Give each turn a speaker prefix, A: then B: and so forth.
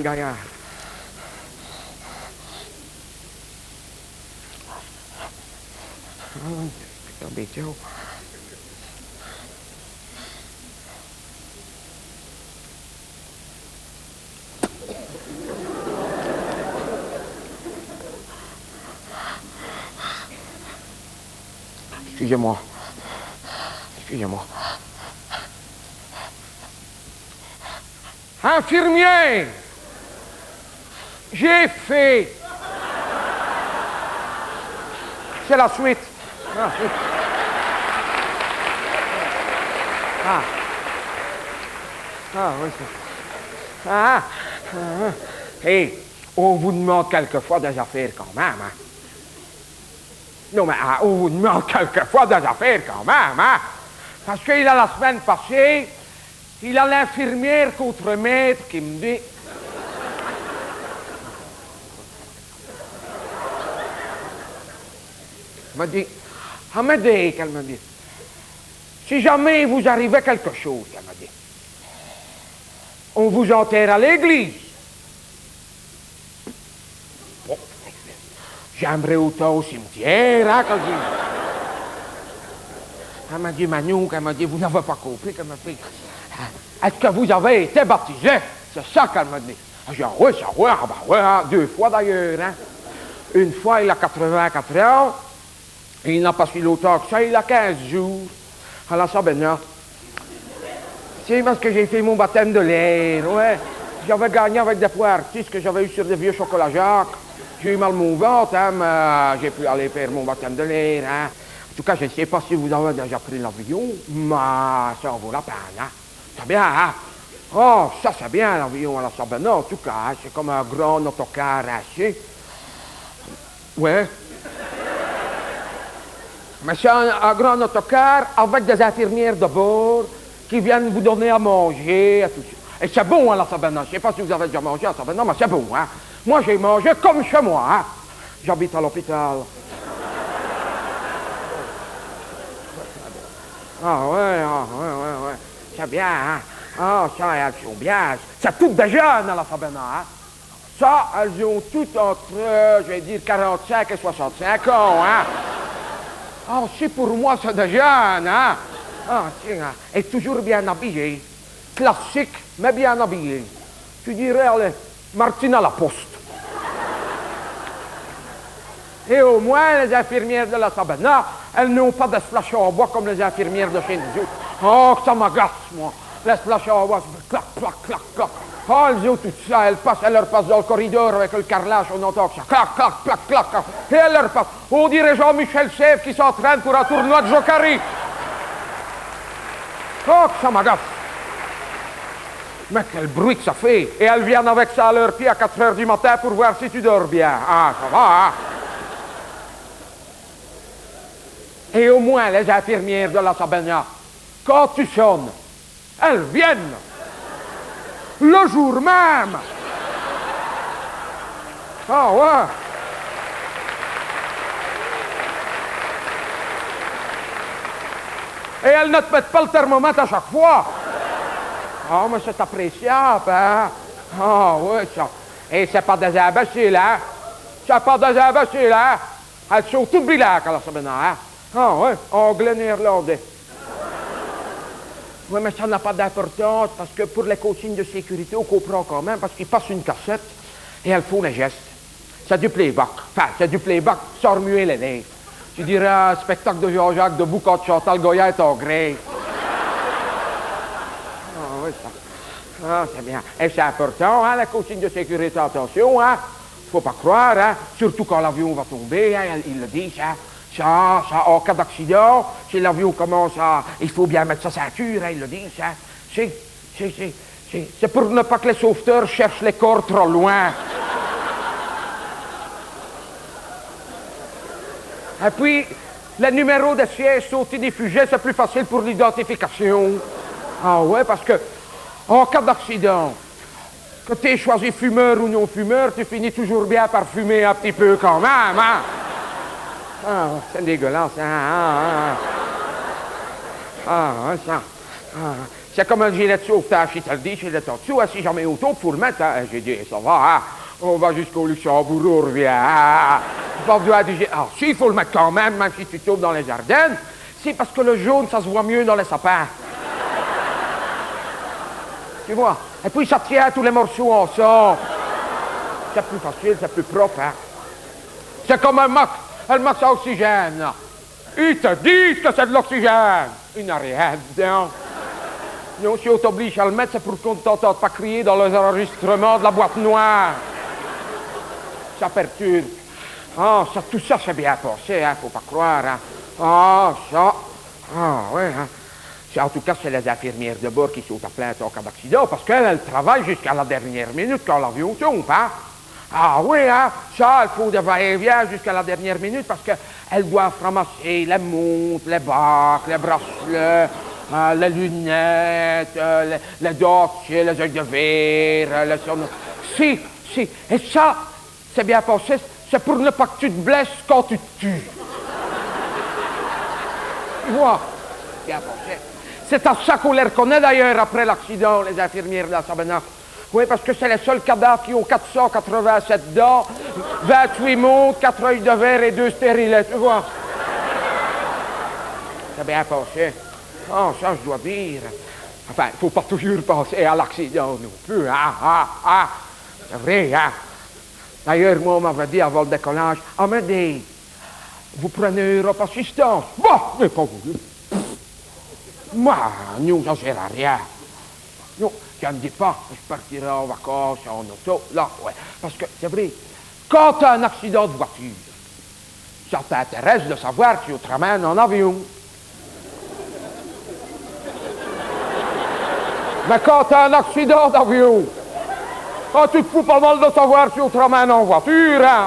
A: gaillard. Putain, bêtio. Excusez-moi. Excusez-moi. Infirmier! J'ai fait. C'est la suite. Ah, oui. Ah. Ah, oui. Ah. Hé, on vous demande quelquefois des affaires quand même, hein. Non, mais on vous demande quelquefois des affaires quand même, hein. Parce qu'il a la semaine passée, il a l'infirmière contre-maître qui me dit... Elle m'a dit... Elle m'a dit qu'elle m'a dit... Si jamais il vous arrivait quelque chose, elle m'a dit... On vous enterre à l'église. Bon, j'aimerais autant au cimetière, hein, quand je... Elle m'a dit, Manouk, elle m'a dit, vous n'avez pas compris, qu'elle m'a dit... Est-ce que vous avez été baptisé? C'est ça qu'elle m'a dit. J'ai dit, oui, ça, oui, ah ben, oui, hein, 2 fois d'ailleurs. Hein. Une fois, il a 84 ans, et il n'a pas si longtemps que ça, il a 15 jours, à la Sabena. C'est parce que j'ai fait mon baptême de l'air, ouais. J'avais gagné avec des points artistes que j'avais eu sur des vieux chocolats Jacques. J'ai eu mal mon ventre, hein, mais j'ai pu aller faire mon baptême de l'air, hein. En tout cas, je ne sais pas si vous avez déjà pris l'avion, mais ça en vaut la peine, hein. C'est bien, hein? Oh, ça c'est bien l'avion à la Sabena, en tout cas, hein? C'est comme un grand autocar haché. Ouais. Mais c'est un grand autocar avec des infirmières de bord qui viennent vous donner à manger et tout ça. Et c'est bon à la Sabena, je ne sais pas si vous avez déjà mangé à la Sabena, mais c'est bon, hein? Moi j'ai mangé comme chez moi, hein? J'habite à l'hôpital. Ah ouais, ouais. C'est bien, hein? Ah, ça, elles sont bien. C'est toutes des jeunes à la Sabena, hein? Ça, elles ont toutes entre, je vais dire, 45 et 65 ans, hein? Ah, si pour moi, c'est des jeunes, hein? Ah, tiens, et toujours bien habillées. Classique, mais bien habillées. Tu dirais, allez, Martine à la poste. Et au moins, les infirmières de la Sabena, elles n'ont pas de splash en bois comme les infirmières de chez nous. Oh, ça m'agace, moi. Les splash en bois, clac, clac, clac, clac. Oh, elles ont tout ça, elles leur passent dans le corridor avec le carrelage, on entend que ça, clac, clac, clac, clac, clac. Et elles leur passent. On dirait Jean-Michel Sèvres qui s'entraîne pour un tournoi de Jokari. Oh, ça m'agace. Mais quel bruit que ça fait. Et elles viennent avec ça à leur pied à 4 heures du matin pour voir si tu dors bien. Ah, ça va, hein? Et au moins, les infirmières de la Sabena, quand tu sonnes, elles viennent. Le jour même. Ah ouais. Et elles ne te mettent pas le thermomètre à chaque fois. Ah, mais c'est appréciable, hein. Ah ouais, ça. Et c'est pas des imbéciles, hein. C'est pas des imbéciles, hein. Elles sont toutes bilingues à la Sabena, hein. Ah ouais, anglais, néerlandais. Oui, mais ça n'a pas d'importance, parce que pour les consignes de sécurité, on comprend quand même, parce qu'ils passent une cassette, et elles font les gestes. C'est du playback. Enfin, c'est du playback sans remuer les lèvres. Tu dirais un spectacle de Jean-Jacques debout quand Chantal Goya est en grève. Ah oui, ça. Ah, c'est bien. Et c'est important, hein, les consignes de sécurité, attention, hein. Faut pas croire, hein, surtout quand l'avion va tomber, hein, ils le disent, hein. Ça, en cas d'accident, si l'avion commence à... Il faut bien mettre sa ceinture, hein, ils le disent, hein. C'est pour ne pas que les sauveteurs cherchent les corps trop loin. Et puis, les numéros des sièges sont diffusés, c'est plus facile pour l'identification. Ah ouais, parce que, en cas d'accident, que tu aies choisi fumeur ou non fumeur, tu finis toujours bien par fumer un petit peu quand même, hein. Ah, c'est dégueulasse, hein. Ah, ça. C'est comme un gilet de sauvetage, il te le dit, gilet en dessous, si jamais auto, faut le mettre. Hein. J'ai dit, ça va, hein. On va jusqu'au Luxembourg, on revient. Hein. Pas besoin de dire, si, il faut le mettre quand même si tu tombes dans les jardins. C'est parce que le jaune, ça se voit mieux dans les sapins. Tu vois? Et puis ça tient tous les morceaux ensemble. C'est plus facile, c'est plus propre, hein. C'est comme un max à oxygène, là. Ils te disent que c'est de l'oxygène. Il n'a rien dedans. Non, si on t'oblige à le mettre, c'est pour qu'on ne t'entende pas crier dans les enregistrements de la boîte noire. Ça perturbe. Ça, tout ça, c'est bien passé, hein, faut pas croire, hein. Ça. Oui, hein. En tout cas, c'est les infirmières de bord qui sont à plainte en cas d'accident, parce qu'elles travaillent jusqu'à la dernière minute quand l'avion tombe, hein. Oui, hein, ça, il faut de va-et-vient jusqu'à la dernière minute parce qu'elles doivent ramasser les montres, les bacs, les bracelets, les lunettes, les dossiers, les œils de verre, les sonneries. Si. Et ça, c'est bien pensé, c'est pour ne pas que tu te blesses quand tu te tues. Tu vois, bien pensé. C'est à ça qu'on les reconnaît d'ailleurs après l'accident, les infirmières de la Sabena. Oui, parce que c'est les seuls cadavres qui ont 487 dents, 28 montres, 4 œils de verre et 2 stérilets, tu vois. C'est bien pensé. Ça, je dois dire. Enfin, il ne faut pas toujours penser à l'accident non plus, C'est vrai, hein. D'ailleurs, moi, on m'avait dit avant le décollage, me dit, vous prenez Europe Assistance. Bon, mais pas voulu. Moi, nous, ça ne sert à rien. Non, je ne dis pas que je partirai en vacances en auto, là, ouais. Parce que, c'est vrai, quand tu as un accident de voiture, ça t'intéresse de savoir si on te ramène en avion. Mais quand tu as un accident d'avion, tu te fous pas mal de savoir si on te ramène en voiture, hein.